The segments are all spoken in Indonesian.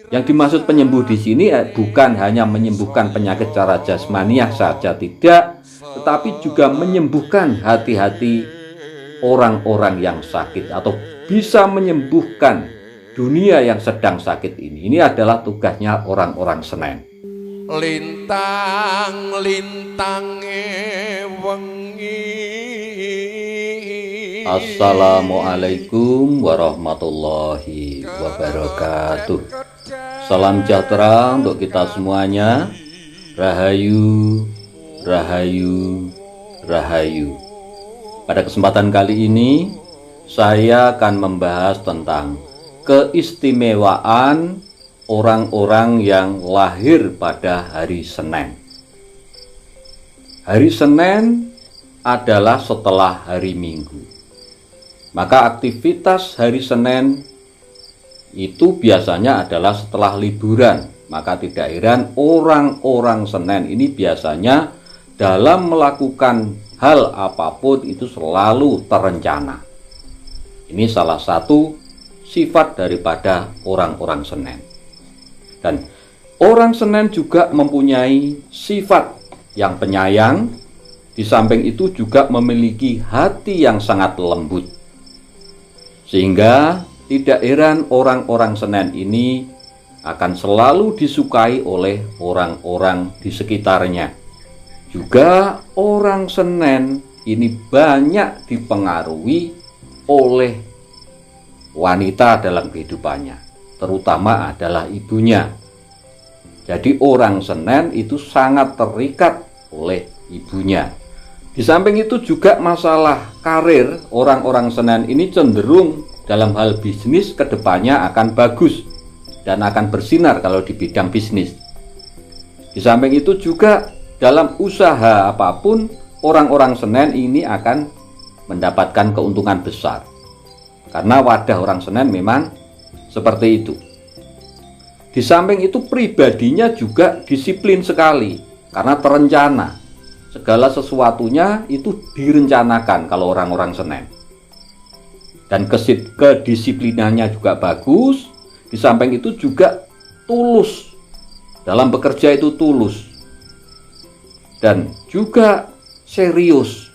Yang dimaksud penyembuh di sini bukan hanya menyembuhkan penyakit secara jasmaniah saja, tidak, tetapi juga menyembuhkan hati-hati orang-orang yang sakit atau bisa menyembuhkan dunia yang sedang sakit ini. Ini adalah tugasnya orang-orang Senen. Lintang wengi. Assalamualaikum warahmatullahi wabarakatuh. Salam sejahtera untuk kita semuanya. Rahayu, rahayu, rahayu. Pada kesempatan kali ini saya akan membahas tentang keistimewaan orang-orang yang lahir pada hari Senin. Hari Senin adalah setelah hari Minggu. Maka aktivitas hari Senin itu biasanya adalah setelah liburan. Maka tidak heran orang-orang Senen ini biasanya dalam melakukan hal apapun itu selalu terencana. Ini salah satu sifat daripada orang-orang Senen. Dan orang Senen juga mempunyai sifat yang penyayang. Di samping itu juga memiliki hati yang sangat lembut. Sehingga tidak heran orang-orang Senen ini akan selalu disukai oleh orang-orang di sekitarnya. Juga orang Senen ini banyak dipengaruhi oleh wanita dalam kehidupannya, terutama adalah ibunya. Jadi orang Senen itu sangat terikat oleh ibunya. Di samping itu juga masalah karir, orang-orang Senen ini cenderung dalam hal bisnis kedepannya akan bagus dan akan bersinar kalau di bidang bisnis. Di samping itu juga dalam usaha apapun orang-orang Senen ini akan mendapatkan keuntungan besar. Karena wadah orang Senen memang seperti itu. Di samping itu pribadinya juga disiplin sekali karena terencana. Segala sesuatunya itu direncanakan kalau orang-orang Senen. Dan kedisiplinannya juga bagus. Di samping itu juga tulus. Dalam bekerja itu tulus. Dan juga serius.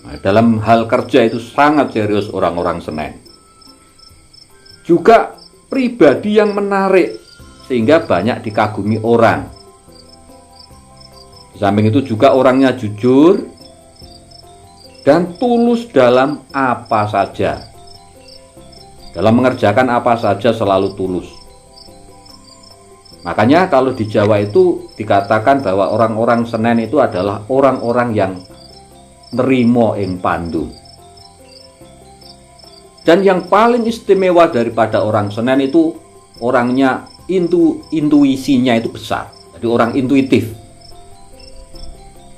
Nah, dalam hal kerja itu sangat serius orang-orang Senen. Juga pribadi yang menarik sehingga banyak dikagumi orang. Di samping itu juga orangnya jujur dan tulus dalam apa saja. Dalam mengerjakan apa saja selalu tulus. Makanya kalau di Jawa itu dikatakan bahwa orang-orang Senen itu adalah orang-orang yang nerimo ing pandu. Dan yang paling istimewa daripada orang Senen itu orangnya intuisinya itu besar. Jadi orang intuitif.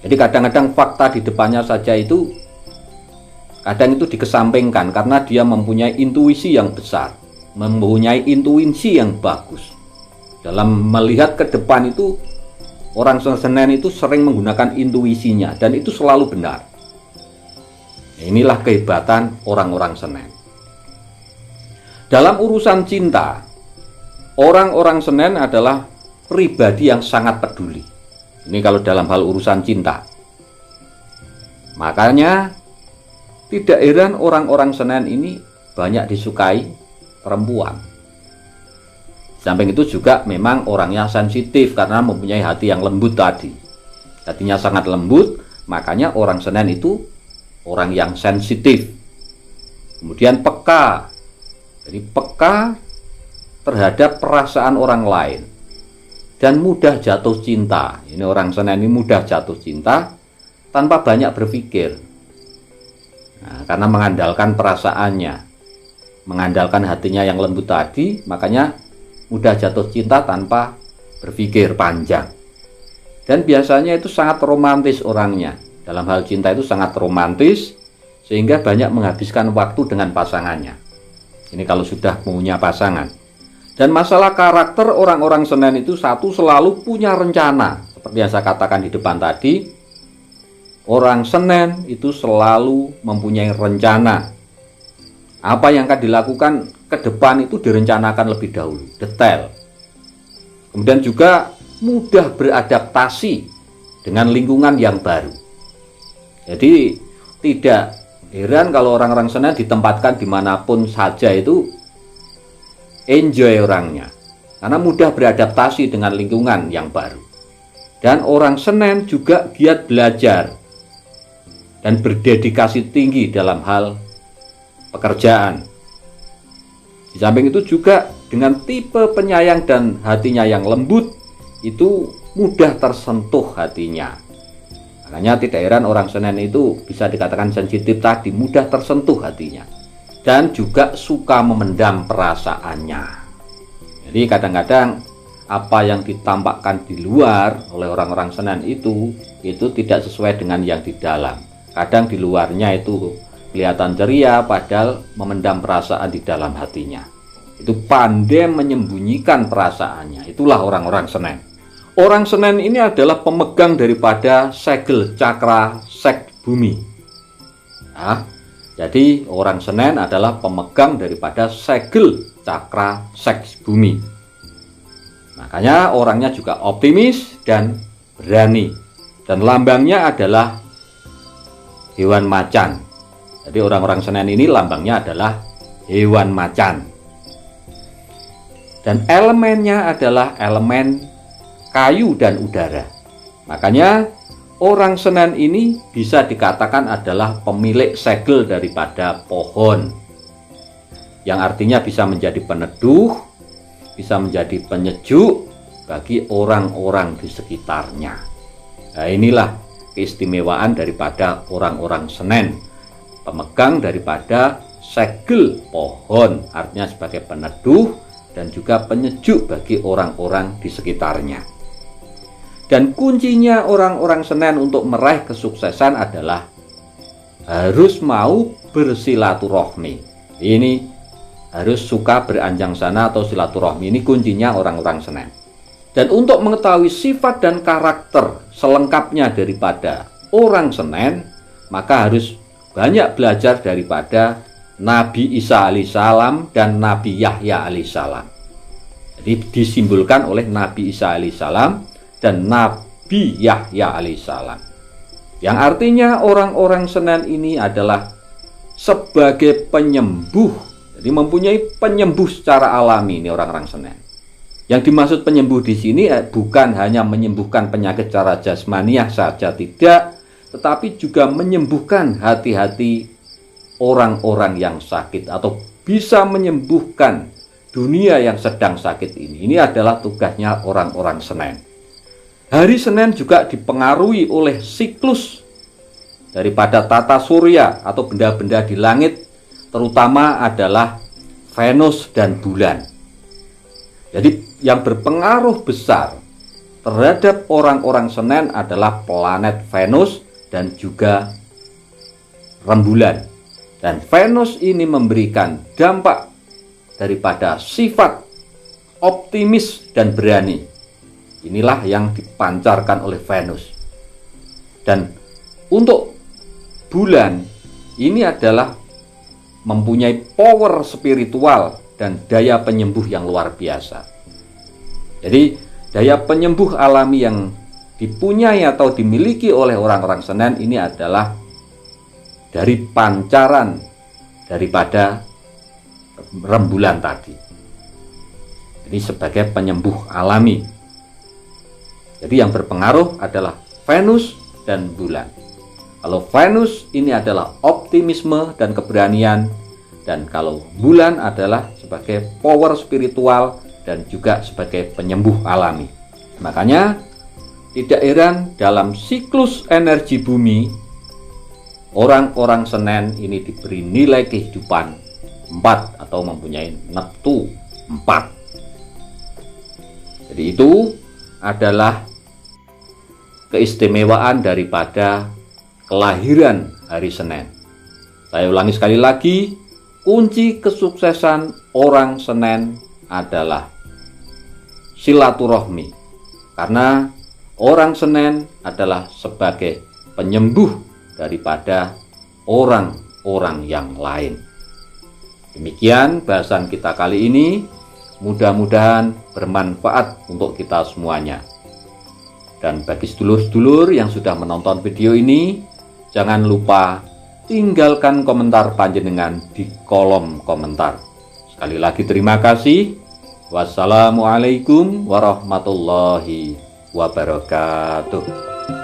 Jadi kadang-kadang fakta di depannya saja itu kadang itu dikesampingkan karena dia mempunyai intuisi yang besar, mempunyai intuisi yang bagus. Dalam melihat ke depan itu orang Senen itu sering menggunakan intuisinya dan itu selalu benar. Inilah kehebatan orang-orang Senen. Dalam urusan cinta, orang-orang Senen adalah pribadi yang sangat peduli. Ini kalau dalam hal urusan cinta. Makanya tidak heran orang-orang Senen ini banyak disukai perempuan. Samping itu juga memang orangnya sensitif karena mempunyai hati yang lembut tadi. Hatinya sangat lembut, makanya orang Senen itu orang yang sensitif. Kemudian peka. Jadi peka terhadap perasaan orang lain. Dan mudah jatuh cinta. Ini orang Senen ini mudah jatuh cinta tanpa banyak berpikir. Nah, karena mengandalkan perasaannya, mengandalkan hatinya yang lembut tadi, makanya mudah jatuh cinta tanpa berpikir panjang. Dan biasanya itu sangat romantis orangnya. Dalam hal cinta itu sangat romantis, sehingga banyak menghabiskan waktu dengan pasangannya. Ini kalau sudah punya pasangan. Dan masalah karakter orang-orang Senen itu satu, selalu punya rencana. Seperti yang saya katakan di depan tadi, orang Senen itu selalu mempunyai rencana. Apa yang akan dilakukan ke depan itu direncanakan lebih dahulu, detail. Kemudian juga mudah beradaptasi dengan lingkungan yang baru. Jadi tidak heran kalau orang-orang Senen ditempatkan dimanapun saja itu enjoy orangnya, karena mudah beradaptasi dengan lingkungan yang baru. Dan orang Senen juga giat belajar dan berdedikasi tinggi dalam hal pekerjaan. Di samping itu juga dengan tipe penyayang dan hatinya yang lembut, itu mudah tersentuh hatinya. Makanya tidak heran orang Senen itu bisa dikatakan sensitif tadi, mudah tersentuh hatinya. Dan juga suka memendam perasaannya. Jadi kadang-kadang apa yang ditampakkan di luar oleh orang-orang Senen itu tidak sesuai dengan yang di dalam. Kadang di luarnya itu kelihatan ceria, padahal memendam perasaan di dalam hatinya. Itu pandai menyembunyikan perasaannya. Itulah orang-orang Senen. Orang Senen ini adalah pemegang daripada segel cakra seks bumi. Nah, jadi orang Senen adalah pemegang daripada segel cakra seks bumi. Makanya orangnya juga optimis dan berani. Dan lambangnya adalah hewan macan. Jadi orang-orang Senen ini lambangnya adalah hewan macan. Dan elemennya adalah elemen kayu dan udara. Makanya orang Senen ini bisa dikatakan adalah pemilik segel daripada pohon, yang artinya bisa menjadi peneduh, bisa menjadi penyejuk bagi orang-orang di sekitarnya. Nah, inilah keistimewaan daripada orang-orang Senen, pemegang daripada segel pohon, artinya sebagai peneduh dan juga penyejuk bagi orang-orang di sekitarnya. Dan kuncinya orang-orang Senen untuk meraih kesuksesan adalah harus mau bersilaturahmi. Ini harus suka beranjang sana atau silaturahmi, ini kuncinya orang-orang Senen. Dan untuk mengetahui sifat dan karakter selengkapnya daripada orang Senen, maka harus banyak belajar daripada Nabi Isa alaihissalam dan Nabi Yahya alaihissalam. Jadi disimbolkan oleh Nabi Isa alaihissalam dan Nabi Yahya alaihissalam, yang artinya orang-orang Senen ini adalah sebagai penyembuh. Jadi mempunyai penyembuh secara alami ini orang-orang Senen. Yang dimaksud penyembuh di sini bukan hanya menyembuhkan penyakit secara jasmaniah saja, tidak, tetapi juga menyembuhkan hati-hati orang-orang yang sakit, atau bisa menyembuhkan dunia yang sedang sakit ini. Ini adalah tugasnya orang-orang Senen. Hari Senin juga dipengaruhi oleh siklus daripada tata surya atau benda-benda di langit, terutama adalah Venus dan bulan. Jadi yang berpengaruh besar terhadap orang-orang Senen adalah planet Venus dan juga rembulan. Dan Venus ini memberikan dampak daripada sifat optimis dan berani. Inilah yang dipancarkan oleh Venus. Dan untuk bulan ini adalah mempunyai power spiritual dan daya penyembuh yang luar biasa. Jadi daya penyembuh alami yang dipunyai atau dimiliki oleh orang-orang Senen ini adalah dari pancaran daripada rembulan tadi. Jadi sebagai penyembuh alami. Jadi yang berpengaruh adalah Venus dan bulan. Kalau Venus ini adalah optimisme dan keberanian, dan kalau bulan adalah sebagai power spiritual dan juga sebagai penyembuh alami. Makanya tidak heran dalam siklus energi bumi, orang-orang Senen ini diberi nilai kehidupan 4 atau mempunyai neptu 4. Jadi itu adalah keistimewaan daripada kelahiran hari Senin. Saya ulangi sekali lagi, kunci kesuksesan orang Senen adalah silaturahmi. Karena orang Senen adalah sebagai penyembuh daripada orang-orang yang lain. Demikian bahasan kita kali ini, mudah-mudahan bermanfaat untuk kita semuanya. Dan bagi sedulur-sedulur yang sudah menonton video ini, jangan lupa tinggalkan komentar panjenengan di kolom komentar. Sekali lagi terima kasih. Wassalamualaikum warahmatullahi wabarakatuh.